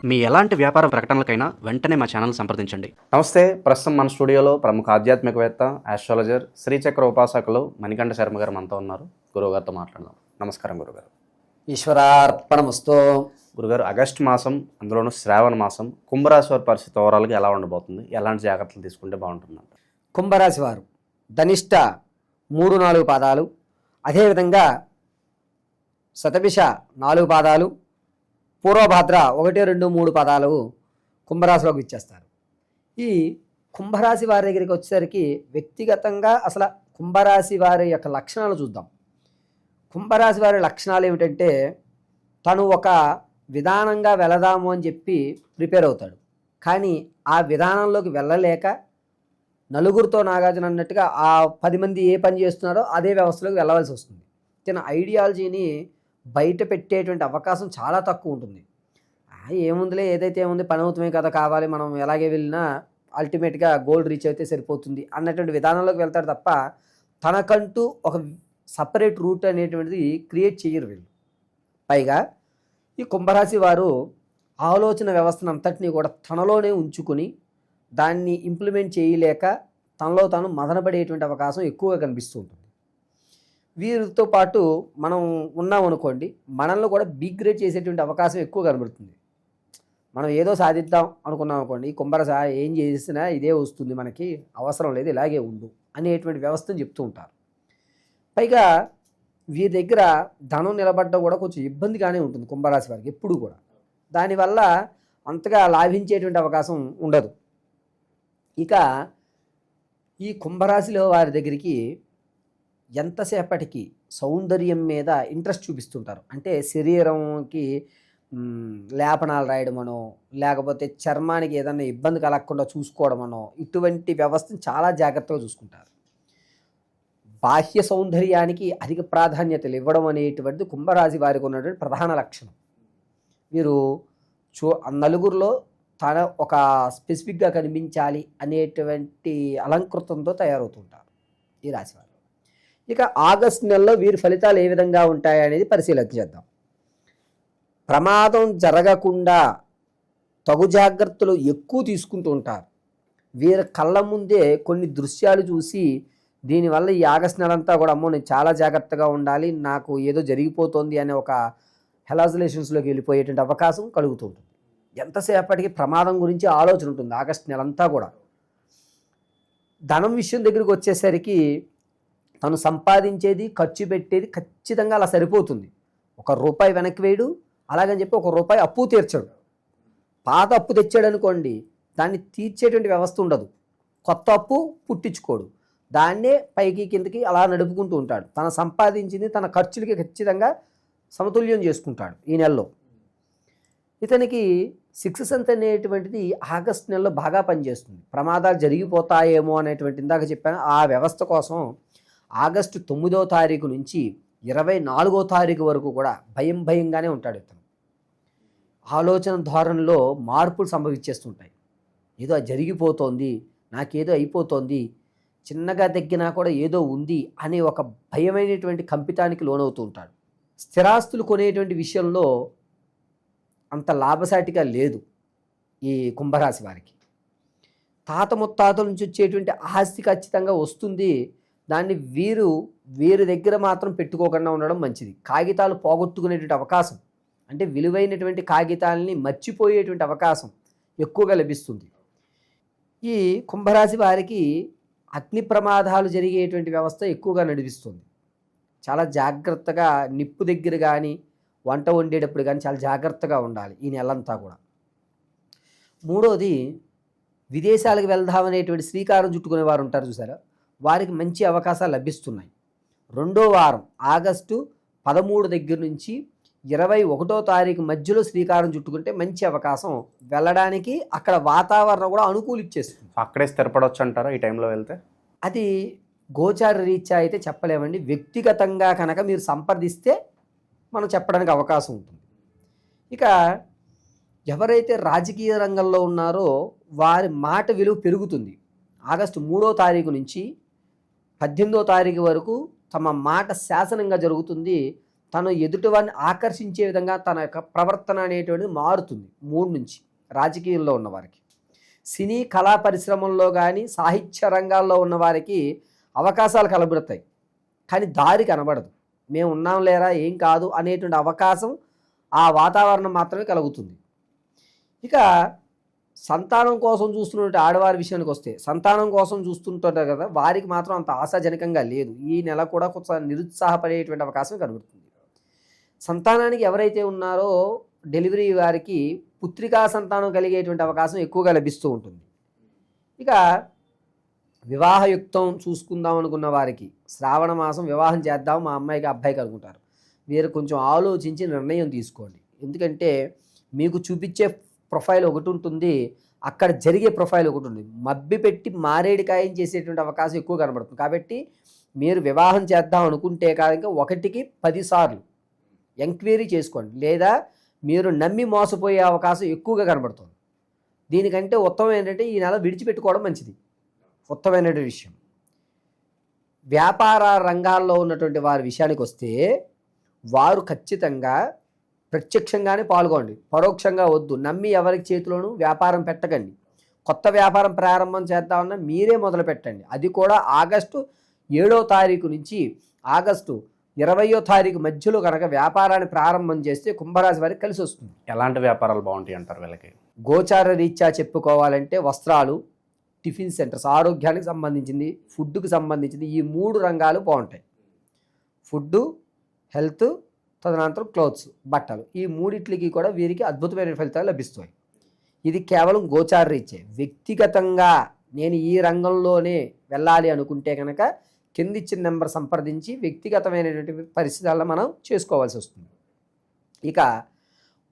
మీ ఎలాంటి వ్యాపార ప్రకటనలకైనా వెంటనే మా ఛానల్ సంప్రదించండి. నమస్తే. ప్రస్తుతం మన స్టూడియోలో ప్రముఖ ఆధ్యాత్మికవేత్త, ఆస్ట్రాలజర్, శ్రీచక్ర ఉపాసకులు మణికంఠ శర్మ గారు మనతో ఉన్నారు. గురువుగారితో మాట్లాడదాం. నమస్కారం గురుగారు. ఈశ్వరార్పణమస్తు. గురుగారు, ఆగస్టు మాసం, అందులోనూ శ్రావణ మాసం, కుంభరాశి వారి పరిస్థితి ఓవరాల్గా ఎలా ఉండబోతుంది? ఎలాంటి జాగ్రత్తలు తీసుకుంటే బాగుంటుందంట? కుంభరాశి వారు ధనిష్ట 3-4 పాదాలు, అదేవిధంగా శతభిష 4 పాదాలు, పూర్వభాద్ర 1-2-3 పాదాలు కుంభరాశిలోకి ఇచ్చేస్తారు. ఈ కుంభరాశి వారి దగ్గరికి వచ్చేసరికి వ్యక్తిగతంగా అసలు కుంభరాశి వారి యొక్క లక్షణాలు చూద్దాం. కుంభరాశి వారి లక్షణాలు ఏమిటంటే, తను ఒక విధానంగా వెళదాము అని చెప్పి ప్రిపేర్ అవుతాడు. కానీ ఆ విధానంలోకి వెళ్ళలేక నలుగురితో నాగార్జున అన్నట్టుగా ఆ 10 మంది ఏ పని చేస్తున్నారో అదే వ్యవస్థలోకి వెళ్ళవలసి వస్తుంది. తన ఐడియాలజీని బయట పెట్టేటువంటి అవకాశం చాలా తక్కువ ఉంటుంది. ఏముందిలే, ఏదైతే ఏముంది, పని అవుతామే కదా, కావాలి, మనం ఎలాగే వెళ్ళినా అల్టిమేట్గా గోల్ రీచ్ అయితే సరిపోతుంది అన్నటువంటి విధానంలోకి వెళ్తాడు తప్ప తనకంటూ ఒక సపరేట్ రూట్ అనేటువంటిది క్రియేట్ చేయరు వీళ్ళు. పైగా ఈ కుంభరాశి వారు ఆలోచన వ్యవస్థను అంతటినీ కూడా తనలోనే ఉంచుకొని దాన్ని ఇంప్లిమెంట్ చేయలేక తనలో తాను మదనపడేటువంటి అవకాశం ఎక్కువగా కనిపిస్తూ ఉంటుంది. వీరితో పాటు మనం ఉన్నామనుకోండి, మనల్ని కూడా బిగ్రేడ్ చేసేటువంటి అవకాశం ఎక్కువ కనబడుతుంది. మనం ఏదో సాధిద్దాం అనుకున్నాం అనుకోండి, ఈ కుంభరాశి ఏం చేసినా ఇదే వస్తుంది, మనకి అవసరం లేదు, ఇలాగే ఉండు అనేటువంటి వ్యవస్థను చెప్తూ ఉంటారు. పైగా వీరి దగ్గర ధనం నిలబడడం కూడా కొంచెం ఇబ్బందిగానే ఉంటుంది కుంభరాశి వారికి ఎప్పుడు కూడా. దానివల్ల అంతగా లాభించేటువంటి అవకాశం ఉండదు. ఇక ఈ కుంభరాశిలో వారి దగ్గరికి ఎంతసేపటికి సౌందర్యం మీద ఇంట్రెస్ట్ చూపిస్తుంటారు. అంటే శరీరంకి లేపనాలు రాయడమనో, లేకపోతే చర్మానికి ఏదైనా ఇబ్బంది కలగకుండా చూసుకోవడమనో, ఇటువంటి వ్యవస్థను చాలా జాగ్రత్తగా చూసుకుంటారు. బాహ్య సౌందర్యానికి అధిక ప్రాధాన్యతలు ఇవ్వడం అనేటువంటిది కుంభరాశి వారికి ఉన్నటువంటి ప్రధాన లక్షణం. వీరు నలుగురిలో తన ఒక స్పెసిఫిక్గా కనిపించాలి అనేటువంటి అలంకృతంతో తయారవుతుంటారు ఈ రాశివారు. ఇక ఆగస్టు నెలలో వీరి ఫలితాలు ఏ విధంగా ఉంటాయి అనేది పరిశీలన చేద్దాం. ప్రమాదం జరగకుండా తగు జాగ్రత్తలు ఎక్కువ తీసుకుంటూ ఉంటారు. వీరి కళ్ళ ముందే కొన్ని దృశ్యాలు చూసి దీనివల్ల ఈ ఆగస్టు నెలంతా కూడా, అమ్మో నేను చాలా జాగ్రత్తగా ఉండాలి, నాకు ఏదో జరిగిపోతుంది అనే ఒక హెలాజులేషన్స్లోకి వెళ్ళిపోయేటువంటి అవకాశం కలుగుతుంటుంది. ఎంతసేపటికి ప్రమాదం గురించి ఆలోచన ఉంటుంది ఆగస్టు నెలంతా కూడా. ధనం విషయం దగ్గరికి వచ్చేసరికి తను సంపాదించేది, ఖర్చు పెట్టేది ఖచ్చితంగా అలా సరిపోతుంది. ₹1 వెనక్కి వేయడు, అలాగని చెప్పి ₹1 అప్పు తీర్చడు. పాత అప్పు తెచ్చాడు అనుకోండి, దాన్ని తీర్చేటువంటి వ్యవస్థ ఉండదు. కొత్త అప్పు పుట్టించుకోడు, దాన్నే పైకి కిందకి అలా నడుపుకుంటూ ఉంటాడు. తన సంపాదించింది తన ఖర్చులకి ఖచ్చితంగా సమతుల్యం చేసుకుంటాడు ఈ నెలలో. ఇతనికి 6th సెన్స్ అనేటువంటిది ఆగస్టు నెలలో బాగా పనిచేస్తుంది. ప్రమాదాలు జరిగిపోతాయేమో అనేటువంటి ఇందాక చెప్పాను, ఆ వ్యవస్థ కోసం ఆగస్టు 9వ తారీఖు నుంచి 24వ తారీఖు వరకు కూడా భయంగానే ఉంటాడు ఇతను. ఆలోచన ధోరణిలో మార్పులు సంభవించేస్తుంటాయి. ఏదో జరిగిపోతోంది, నాకేదో అయిపోతోంది, చిన్నగా తగ్గినా కూడా ఏదో ఉంది అనే ఒక భయమైనటువంటి కంపితానికి లోనవుతూ ఉంటాడు. స్థిరాస్తులు కొనేటువంటి విషయంలో అంత లాభసాటిగా లేదు ఈ కుంభరాశి వారికి. తాత ముత్తాతల నుంచి వచ్చేటువంటి ఆస్తి ఖచ్చితంగా వస్తుంది. దాన్ని వీరి దగ్గర మాత్రం పెట్టుకోకుండా ఉండడం మంచిది. కాగితాలు పోగొట్టుకునేటువంటి అవకాశం, అంటే విలువైనటువంటి కాగితాలని మర్చిపోయేటువంటి అవకాశం ఎక్కువగా లభిస్తుంది. ఈ కుంభరాశి వారికి అగ్ని ప్రమాదాలు జరిగేటువంటి వ్యవస్థ ఎక్కువగా నడిపిస్తుంది. చాలా జాగ్రత్తగా నిప్పు దగ్గర కానీ, వంట వండేటప్పుడు కానీ చాలా జాగ్రత్తగా ఉండాలి ఈ నెలంతా కూడా. మూడోది, విదేశాలకు వెళ్దామనేటువంటి శ్రీకారం చుట్టుకునే వారు ఉంటారు చూసారా, వారికి మంచి అవకాశాలు లభిస్తున్నాయి. 2వ వారం ఆగస్టు 13 దగ్గర నుంచి 21వ తారీఖు మధ్యలో శ్రీకారం చుట్టుకుంటే మంచి అవకాశం వెళ్ళడానికి. అక్కడ వాతావరణం కూడా అనుకూలిచ్చేస్తుంది. అక్కడే స్థిరపడవచ్చు అంటారా ఈ టైంలో వెళ్తే? అది గోచార రీత్యా అయితే చెప్పలేమండి. వ్యక్తిగతంగా కనుక మీరు సంప్రదిస్తే మనం చెప్పడానికి అవకాశం ఉంటుంది. ఇక ఎవరైతే రాజకీయ రంగంలో ఉన్నారో వారి మాట విలువ పెరుగుతుంది. ఆగస్టు 3వ తారీఖు నుంచి 18వ తారీఖు వరకు తమ మాట శాసనంగా జరుగుతుంది. తను ఎదుటివాడిని ఆకర్షించే విధంగా తన యొక్క ప్రవర్తన అనేటువంటిది మారుతుంది 3 నుంచి రాజకీయంలో ఉన్నవారికి. సినీ కళా పరిశ్రమల్లో కానీ సాహిత్య రంగాల్లో ఉన్నవారికి అవకాశాలు కనబడతాయి, కానీ దారి కనబడదు. మేము ఉన్నాం లేరా ఏం కాదు అనేటువంటి అవకాశం ఆ వాతావరణం మాత్రమే కలుగుతుంది. ఇక సంతానం కోసం చూస్తున్నటువంటి ఆడవారి విషయానికి వస్తే, సంతానం కోసం చూస్తుంటారు కదా, వారికి మాత్రం అంత ఆశాజనకంగా లేదు. ఈ నెల కూడా కొంచెం నిరుత్సాహపడేటువంటి అవకాశం కనబడుతుంది. సంతానానికి ఎవరైతే ఉన్నారో డెలివరీ వారికి పుత్రికా సంతానం కలిగేటువంటి అవకాశం ఎక్కువగా లభిస్తూ ఉంటుంది. ఇక వివాహయుక్తం చూసుకుందాం అనుకున్న వారికి శ్రావణ మాసం వివాహం చేద్దాం మా అమ్మాయికి అబ్బాయికి అనుకుంటారు. వీరు కొంచెం ఆలోచించి నిర్ణయం తీసుకోండి. ఎందుకంటే మీకు చూపించే ప్రొఫైల్ ఒకటి ఉంటుంది, అక్కడ జరిగే ప్రొఫైల్ ఒకటి ఉంటుంది. మబ్బి పెట్టి మారేడికాయం చేసేటువంటి అవకాశం ఎక్కువ కనబడుతుంది. కాబట్టి మీరు వివాహం చేద్దాం అనుకుంటే కాక 1కి 10 సార్లు ఎంక్వైరీ చేసుకోండి, లేదా మీరు నమ్మి మోసపోయే అవకాశం ఎక్కువగా కనబడుతుంది. దీనికంటే ఉత్తమం ఏంటంటే ఈ నెల విడిచిపెట్టుకోవడం మంచిది, ఉత్తమమైనటువంటి విషయం. వ్యాపార రంగాల్లో ఉన్నటువంటి వారి విషయానికి వస్తే వారు ఖచ్చితంగా ప్రత్యక్షంగానే పాల్గొండి, పరోక్షంగా వద్దు. నమ్మి ఎవరికి చేతిలోనూ వ్యాపారం పెట్టకండి. కొత్త వ్యాపారం ప్రారంభం చేద్దామన్నా మీరే మొదలు పెట్టండి. అది కూడా ఆగస్టు 7వ తారీఖు నుంచి ఆగస్టు 20వ తారీఖు మధ్యలో కనుక వ్యాపారాన్ని ప్రారంభం చేస్తే కుంభరాశి వారికి కలిసి వస్తుంది. ఎలాంటి వ్యాపారాలు బాగుంటాయి అంటారు వీళ్ళకి? గోచార రీత్యా చెప్పుకోవాలంటే వస్త్రాలు, టిఫిన్ సెంటర్స్, ఆరోగ్యానికి సంబంధించింది, ఫుడ్కి సంబంధించింది, ఈ 3 రంగాలు బాగుంటాయి. ఫుడ్డు, హెల్త్, తదనంతరం క్లోత్స్, బట్టలు, ఈ 3టికి కూడా వీరికి అద్భుతమైన ఫలితాలు లభిస్తాయి. ఇది కేవలం గోచార రీత్యే. వ్యక్తిగతంగా నేను ఈ రంగంలోనే వెళ్ళాలి అనుకుంటే కనుక కిందిచ్చిన నెంబర్ సంప్రదించి వ్యక్తిగతమైనటువంటి పరిస్థితుల్లో మనం చేసుకోవాల్సి వస్తుంది. ఇక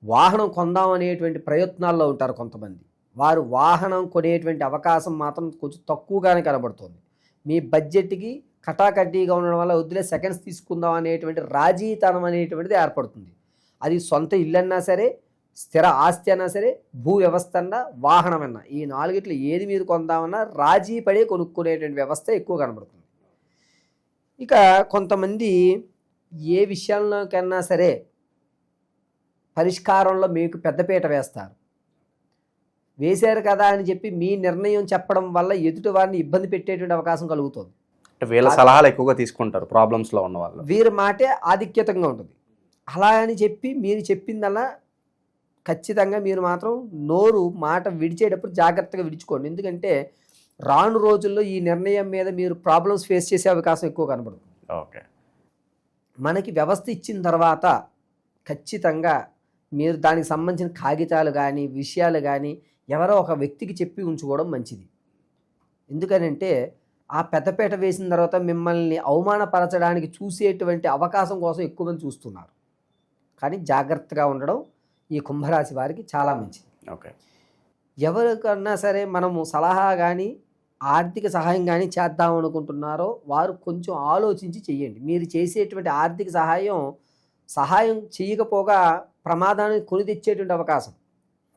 వాహనం కొందాం అనేటువంటి ప్రయత్నాల్లో ఉంటారు కొంతమంది. వారు వాహనం కొనేటువంటి అవకాశం మాత్రం కొంచెం తక్కువగానే కనబడుతుంది. మీ బడ్జెట్కి కటాకటీగా ఉండడం వల్ల వద్దులే సెకండ్స్ తీసుకుందాం అనేటువంటి రాజీతనం అనేటువంటిది ఏర్పడుతుంది. అది సొంత ఇల్లు అన్నా సరే, స్థిర ఆస్తి అన్నా సరే, భూ వ్యవస్థ అన్నా, వాహనం అన్నా, ఈ 4ట్లో ఏది మీరు కొందామన్నా రాజీ పడే కొనుక్కునేటువంటి వ్యవస్థ ఎక్కువ కనబడుతుంది. ఇక కొంతమంది ఏ విషయంలోకన్నా సరే పరిష్కారంలో మీకు పెద్దపీట వేస్తారు. వేశారు కదా అని చెప్పి మీ నిర్ణయం చెప్పడం వల్ల ఎదుటి వారిని ఇబ్బంది పెట్టేటువంటి అవకాశం కలుగుతుంది. అంటే వీళ్ళ సలహాలు ఎక్కువగా తీసుకుంటారు ప్రాబ్లమ్స్లో ఉన్న వాళ్ళు. వీరి మాటే ఆధిక్యతంగా ఉంటుంది. అలా అని చెప్పి మీరు చెప్పిందల్లా ఖచ్చితంగా మీరు మాత్రం నోరు మాట విడిచేటప్పుడు జాగ్రత్తగా విడుచుకోండి. ఎందుకంటే రాను రోజుల్లో ఈ నిర్ణయం మీద మీరు ప్రాబ్లమ్స్ ఫేస్ చేసే అవకాశం ఎక్కువ కనబడుతుంది. ఓకే, మనకి వ్యవస్థ ఇచ్చిన తర్వాత ఖచ్చితంగా మీరు దానికి సంబంధించిన కాగితాలు కానీ విషయాలు కానీ ఎవరో ఒక వ్యక్తికి చెప్పి ఉంచుకోవడం మంచిది. ఎందుకనంటే ఆ పెద్దపేట వేసిన తర్వాత మిమ్మల్ని అవమానపరచడానికి చూసేటువంటి అవకాశం కోసం ఎక్కువ మంది చూస్తున్నారు. కానీ జాగ్రత్తగా ఉండడం ఈ కుంభరాశి వారికి చాలా మంచిది. ఓకే, ఎవరికన్నా సరే మనము సలహా కానీ ఆర్థిక సహాయం కానీ చేద్దాం అనుకుంటున్నారో వారు కొంచెం ఆలోచించి చెయ్యండి. మీరు చేసేటువంటి ఆర్థిక సహాయం చేయకపోగా ప్రమాదాన్ని కొని తెచ్చేటువంటి అవకాశం.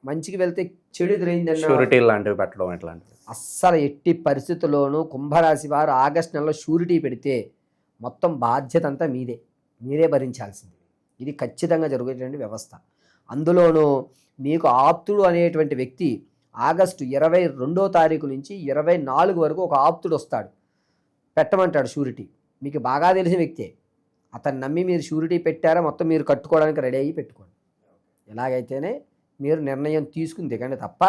మంచికి వెళ్తే చెడు ఎదురైందన్న షూరిటీ లాంటివి పెట్టడం ఎట్లాంటివి అస్సలు ఎట్టి పరిస్థితుల్లోనూ కుంభరాశి వారు ఆగస్టు నెలలో షూరిటీ పెడితే మొత్తం బాధ్యత అంతా మీరే భరించాల్సింది. ఇది ఖచ్చితంగా జరుగుతున్న వ్యవస్థ. అందులోనూ మీకు ఆప్తుడు అనేటువంటి వ్యక్తి ఆగస్టు 22వ తారీఖు నుంచి 24 వరకు ఒక ఆప్తుడు వస్తాడు, పెట్టమంటాడు షూరిటీ. మీకు బాగా తెలిసిన వ్యక్తే. అతను నమ్మి మీరు షూరిటీ పెట్టారా మొత్తం మీరు కట్టుకోవడానికి రెడీ అయ్యి పెట్టుకోండి. ఎలాగైతేనే మీరు నిర్ణయం తీసుకుని దిగండి తప్ప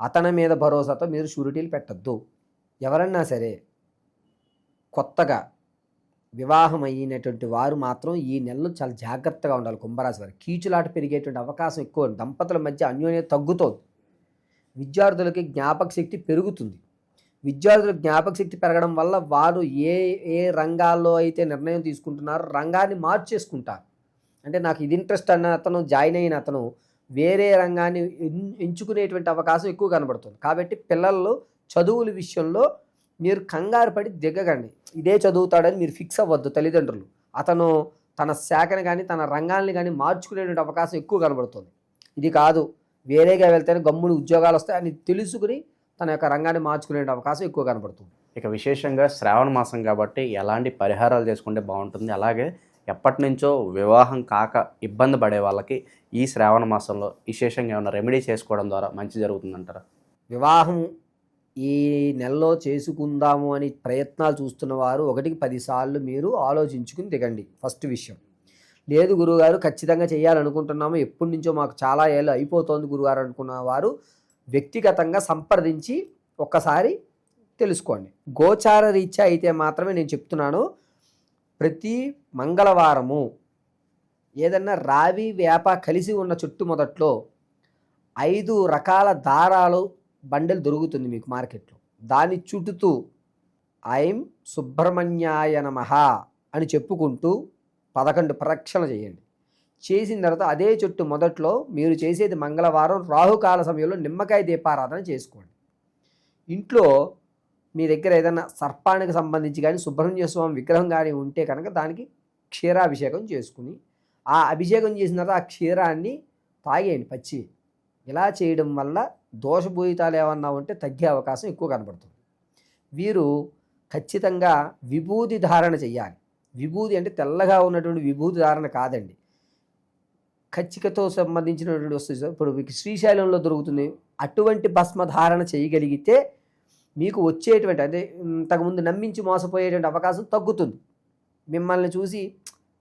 అతని మీద భరోసాతో మీరు షూరిటీలు పెట్టద్దు. ఎవరన్నా సరే కొత్తగా వివాహం అయినటువంటి వారు మాత్రం ఈ నెలలో చాలా జాగ్రత్తగా ఉండాలి. కుంభరాశి వారు కీచులాట పెరిగేటువంటి అవకాశం ఎక్కువ, దంపతుల మధ్య అన్యోన్యత తగ్గుతుంది. విద్యార్థులకి జ్ఞాపక శక్తి పెరుగుతుంది. విద్యార్థులకు జ్ఞాపక శక్తి పెరగడం వల్ల వారు ఏ రంగాల్లో అయితే నిర్ణయం తీసుకుంటున్నారో రంగాన్ని మార్చేసుకుంటారు. అంటే నాకు ఇది ఇంట్రెస్ట్ అన్న అతను జాయిన్ అయిన అతను వేరే రంగాన్ని ఎంచుకునేటువంటి అవకాశం ఎక్కువ కనబడుతుంది. కాబట్టి పిల్లలు చదువుల విషయంలో మీరు కంగారు పడి దిగకండి. ఇదే చదువుతాడని మీరు ఫిక్స్ అవ్వద్దు. తల్లిదండ్రులు అతను తన శాఖని కానీ తన రంగాన్ని కానీ మార్చుకునేటువంటి అవకాశం ఎక్కువ కనబడుతుంది. ఇది కాదు వేరేగా వెళ్తేనే గమ్ముని ఉద్యోగాలు వస్తాయని తెలుసుకుని తన యొక్క రంగాన్ని మార్చుకునే అవకాశం ఎక్కువ కనబడుతుంది. ఇక విశేషంగా శ్రావణ మాసం కాబట్టి ఎలాంటి పరిహారాలు చేసుకుంటే బాగుంటుంది, అలాగే ఎప్పటి నుంచో వివాహం కాక ఇబ్బంది పడే వాళ్ళకి ఈ శ్రావణ మాసంలో విశేషంగా ఏమైనా రెమెడీ చేసుకోవడం ద్వారా మంచి జరుగుతుందంటారా? వివాహం ఈ నెలలో చేసుకుందాము అని ప్రయత్నాలు చూస్తున్న వారు 1కి 10 సార్లు మీరు ఆలోచించుకుని దిగండి. ఫస్ట్ విషయం. లేదు గురువుగారు ఖచ్చితంగా చేయాలనుకుంటున్నాము, ఎప్పటి నుంచో మాకు చాలా ఏళ్ళు అయిపోతుంది గురుగారు అనుకున్న వారు వ్యక్తిగతంగా సంప్రదించి ఒక్కసారి తెలుసుకోండి. గోచార రీత్యా అయితే మాత్రమే నేను చెప్తున్నాను. ప్రతి మంగళవారము ఏదన్నా రావి వేప కలిసి ఉన్న చుట్టు మొదట్లో 5 రకాల దారాలు బండలు దొరుకుతుంది మీకు మార్కెట్లో. దాన్ని చుట్టుతూ ఐం సుబ్రహ్మణ్యాయ నమః అని చెప్పుకుంటూ 11 ప్రదక్షిణ చేయండి. చేసిన తర్వాత అదే చుట్టు మొదట్లో మీరు చేసేది మంగళవారం రాహుకాల సమయంలో నిమ్మకాయ దీపారాధన చేసుకోండి. ఇంట్లో మీ దగ్గర ఏదైనా సర్పానికి సంబంధించి కానీ సుబ్రహ్మణ్య స్వామి విగ్రహం కానీ ఉంటే కనుక దానికి క్షీరాభిషేకం చేసుకుని ఆ అభిషేకం చేసిన తర్వాత ఆ క్షీరాన్ని తాగేయండి పచ్చి. ఇలా చేయడం వల్ల దోషభూయితాలు ఏమన్నా ఉంటే తగ్గే అవకాశం ఎక్కువ కనబడుతుంది. వీరు ఖచ్చితంగా విభూది ధారణ చేయాలి. విభూది అంటే తెల్లగా ఉన్నటువంటి విభూది ధారణ కాదండి, కచ్చికతో సంబంధించినటువంటి వస్తుంది. ఇప్పుడు మీకు శ్రీశైలంలో దొరుకుతుంది. అటువంటి భస్మ ధారణ చేయగలిగితే మీకు వచ్చేటువంటి అంటే ఇంతకుముందు నమ్మించి మోసపోయేటువంటి అవకాశం తగ్గుతుంది. మిమ్మల్ని చూసి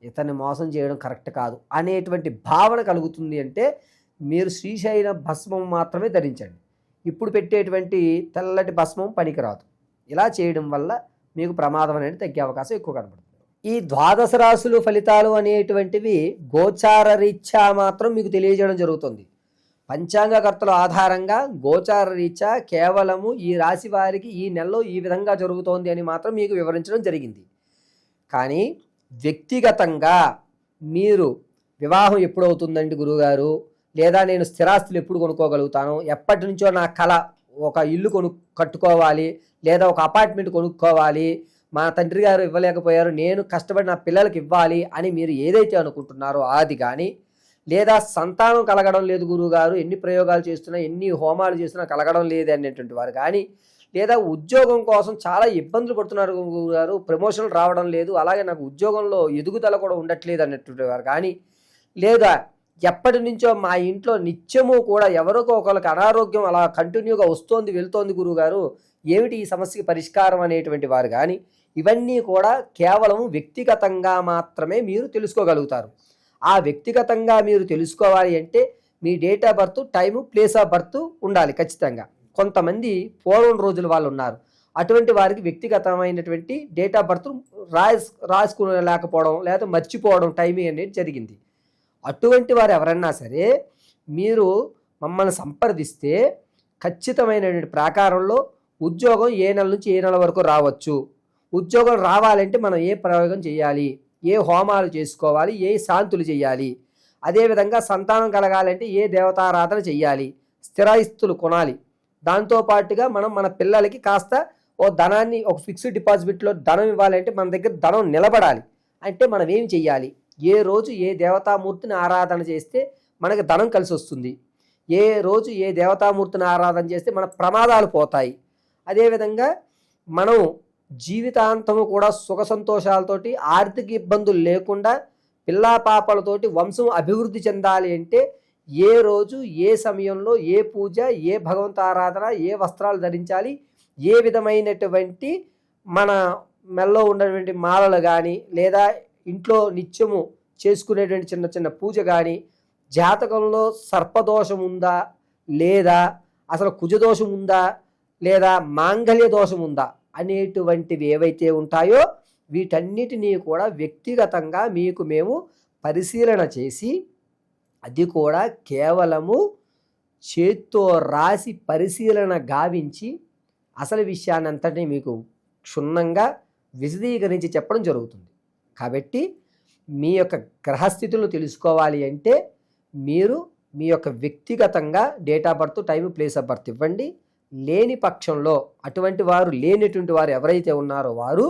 ఇతన్ని మోసం చేయడం కరెక్ట్ కాదు అనేటువంటి భావన కలుగుతుంది. అంటే మీరు శ్రీశైల భస్మం మాత్రమే ధరించండి. ఇప్పుడు పెట్టేటువంటి తెల్లటి భస్మం పనికిరాదు. ఇలా చేయడం వల్ల మీకు ప్రమాదం అనేది తగ్గే అవకాశం ఎక్కువ కనబడుతుంది. ఈ 12 రాశులు ఫలితాలు అనేటువంటివి గోచార రీత్యా మాత్రం మీకు తెలియజేయడం జరుగుతుంది. పంచాంగకర్తల ఆధారంగా గోచార రీత్యా కేవలము ఈ రాశి వారికి ఈ నెలలో ఈ విధంగా జరుగుతోంది అని మాత్రం మీకు వివరించడం జరిగింది. కానీ వ్యక్తిగతంగా మీరు వివాహం ఎప్పుడవుతుందండి గురువుగారు, లేదా నేను స్థిరాస్తులు ఎప్పుడు కొనుక్కోగలుగుతాను, ఎప్పటి నుంచో నా కళ ఒక ఇల్లు కట్టుకోవాలి, లేదా ఒక అపార్ట్మెంట్ కొనుక్కోవాలి, మా తండ్రి గారు ఇవ్వలేకపోయారు, నేను కష్టపడి నా పిల్లలకి ఇవ్వాలి అని మీరు ఏదైతే అనుకుంటున్నారో అది కానీ, లేదా సంతానం కలగడం లేదు గురువుగారు, ఎన్ని ప్రయోగాలు చేస్తున్నా ఎన్ని హోమాలు చేస్తున్నా కలగడం లేదు అనేటువంటి వారు కానీ, లేదా ఉద్యోగం కోసం చాలా ఇబ్బందులు పడుతున్నారు గురువుగారు, ప్రమోషన్లు రావడం లేదు, అలాగే నాకు ఉద్యోగంలో ఎదుగుదల కూడా ఉండట్లేదు అనేటువంటి వారు కానీ, లేదా ఎప్పటి నుంచో మా ఇంట్లో నిత్యము కూడా ఎవరికో ఒకరికి అనారోగ్యం అలా కంటిన్యూగా వస్తోంది వెళ్తోంది గురువుగారు, ఏమిటి ఈ సమస్యకి పరిష్కారం అనేటువంటి వారు కానీ, ఇవన్నీ కూడా కేవలం వ్యక్తిగతంగా మాత్రమే మీరు తెలుసుకోగలుగుతారు. ఆ వ్యక్తిగతంగా మీరు తెలుసుకోవాలి అంటే మీ date of birth, time, place of birth ఉండాలి ఖచ్చితంగా. కొంతమంది పూర్వం రోజుల వాళ్ళు ఉన్నారు, అటువంటి వారికి వ్యక్తిగతమైనటువంటి డేట్ ఆఫ్ బర్త్ రాసుకోలేకపోవడం లేదా మర్చిపోవడం టైమింగ్ అనేది జరిగింది. అటువంటి వారు ఎవరన్నా సరే మీరు మమ్మల్ని సంప్రదిస్తే ఖచ్చితమైనటువంటి ప్రాకారంలో ఉద్యోగం ఏ నెల నుంచి ఏ నెల వరకు రావచ్చు, ఉద్యోగం రావాలంటే మనం ఏ ప్రయోగం చేయాలి, ఏ హోమాలు చేసుకోవాలి, ఏ శాంతులు చేయాలి, అదేవిధంగా సంతానం కలగాలంటే ఏ దేవతారాధన చేయాలి, స్థిరాస్తులు కొనాలి, దాంతోపాటుగా మనం మన పిల్లలకి కాస్త ఓ ధనాన్ని ఒక ఫిక్స్డ్ డిపాజిట్లో ధనం ఇవ్వాలంటే మన దగ్గర ధనం నిలబడాలి అంటే మనం ఏం చెయ్యాలి, ఏ రోజు ఏ దేవతామూర్తిని ఆరాధన చేస్తే మనకి ధనం కలిసి వస్తుంది, ఏ రోజు ఏ దేవతామూర్తిని ఆరాధన చేస్తే మన ప్రమాదాలు పోతాయి, అదేవిధంగా మనం జీవితాంతము కూడా సుఖ సంతోషాలతోటి ఆర్థిక ఇబ్బందులు లేకుండా పిల్లా పాపలతోటి వంశం అభివృద్ధి చెందాలి అంటే ఏ రోజు ఏ సమయంలో ఏ పూజ, ఏ భగవంత ఆరాధన, ఏ వస్త్రాలు ధరించాలి, ఏ విధమైనటువంటి మన మెల్లో ఉన్నటువంటి మాలలు కానీ లేదా ఇంట్లో నిత్యము చేసుకునేటువంటి చిన్న చిన్న పూజ కానీ, జాతకంలో సర్పదోషం ఉందా లేదా అసలు కుజదోషం ఉందా లేదా మాంగళ్య దోషం ఉందా అనేటువంటివి ఏవైతే ఉంటాయో వీటన్నిటినీ కూడా వ్యక్తిగతంగా మీకు మేము పరిశీలన చేసి, అది కూడా కేవలము చేత్తో రాసి పరిశీలన గావించి అసలు విషయాన్ని అంతటినీ మీకు క్షుణ్ణంగా విశదీకరించి చెప్పడం జరుగుతుంది. కాబట్టి మీ యొక్క గ్రహస్థితులను తెలుసుకోవాలి అంటే మీరు మీ యొక్క వ్యక్తిగతంగా date of birth, time, place of birth ఇవ్వండి. లేని పక్షంలో అటువంటి వారు లేనటువంటి వారు ఎవరైతే ఉన్నారో వారు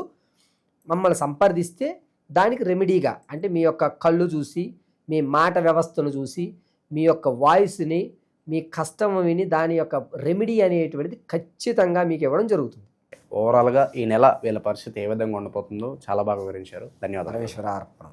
మమ్మల్ని సంప్రదిస్తే దానికి రెమెడీగా అంటే మీ యొక్క కళ్ళు చూసి, మీ మాట వ్యవస్థను చూసి, మీ యొక్క వాయిస్ని, మీ కష్టం విని దాని యొక్క రెమెడీ అనేటువంటిది ఖచ్చితంగా మీకు ఇవ్వడం జరుగుతుంది. ఓవరాల్గా ఈ నెల వీళ్ళ పరిస్థితి ఏ విధంగా ఉండబోతుందో చాలా బాగా వివరించారు. ధన్యవాదాలు. పరమేశ్వర అర్పణ.